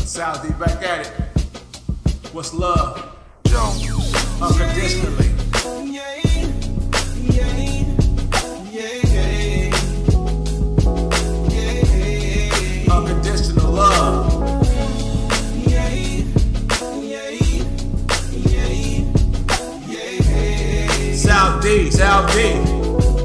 Sal D back at it. What's love? Unconditionally. Unconditional love. Sal D.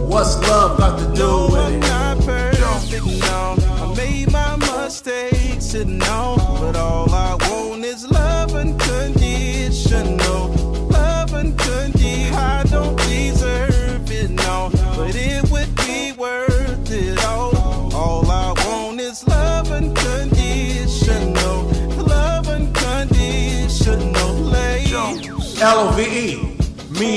What's love got to do with it? I'm not perfect, no. I made my mistakes, no. But all I want is love unconditional. Love unconditional. I don't deserve it, no. But it would be worth it all. All I want is love unconditional. Love unconditional. Love, me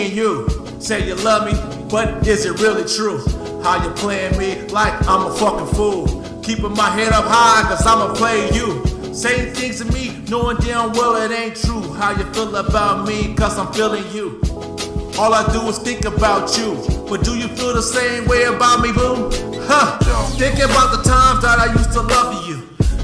and you. Say you love me, but is it really true? How you playing me like I'm a fucking fool? Keeping my head up high cause I'ma play you. Saying things to me, knowing damn well it ain't true. How you feel about me cause I'm feeling you. All I do is think about you. But do you feel the same way about me, boo? Huh, thinking about the times that I used to love you.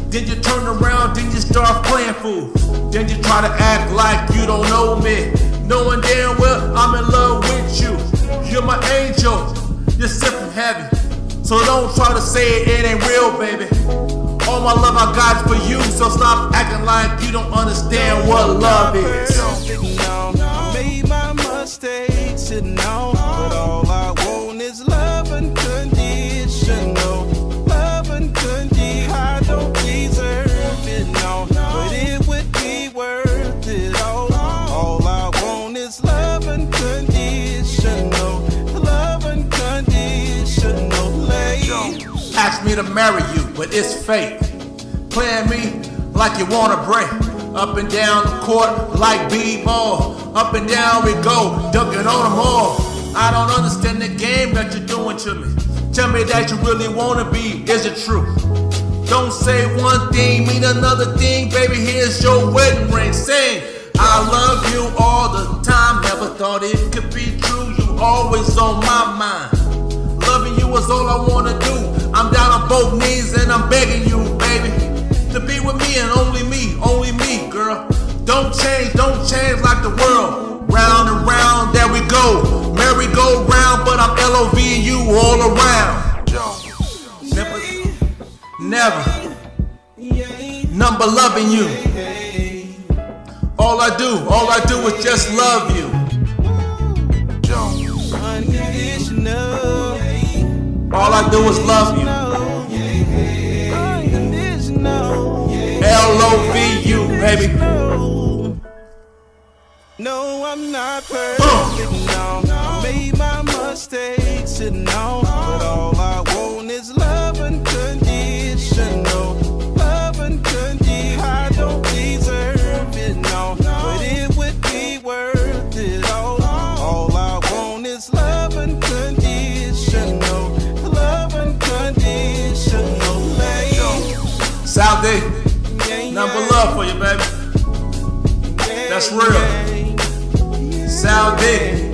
Then you turn around, then you start playing fool. Then you try to act like you don't know me. Knowing damn well I'm in love with you. You're my angel, you're sent from heaven. So don't try to say it ain't real, baby. All my love I got for you. So stop acting like you don't understand what love is. I made my mistakes, no. But all I want is love unconditional. Love unconditional. I don't deserve it, no. But it would be worth it all. All I want is love unconditional. Love unconditional. Ask me to marry you, but it's fake. Playing me like you wanna break. Up and down the court like b-ball. Up and down we go, dunking on them all. I don't understand the game that you're doing to me. Tell me that you really wanna be, is it true? Don't say one thing, mean another thing. Baby, here's your wedding ring. Sing, I love you all the time. Never thought it could be true. You always on my mind. Loving you is all I wanna do. I'm down on both knees and I'm begging you, baby, to be with me and only me, girl. Don't change like the world. Round and round, there we go. Merry-go-round, but I'm L-O-V-ing you all around. Never, number loving you. All I do is just love you. All I do is love you. L-O-V-U, baby. No, I'm not perfect, no. I made my mistakes, no. But all I want is love unconditional. Love unconditional. I don't deserve it, no. But it would be worth it all. All I want is love unconditional. Love unconditional. Sal D, number love for you, baby. That's real. Sal D.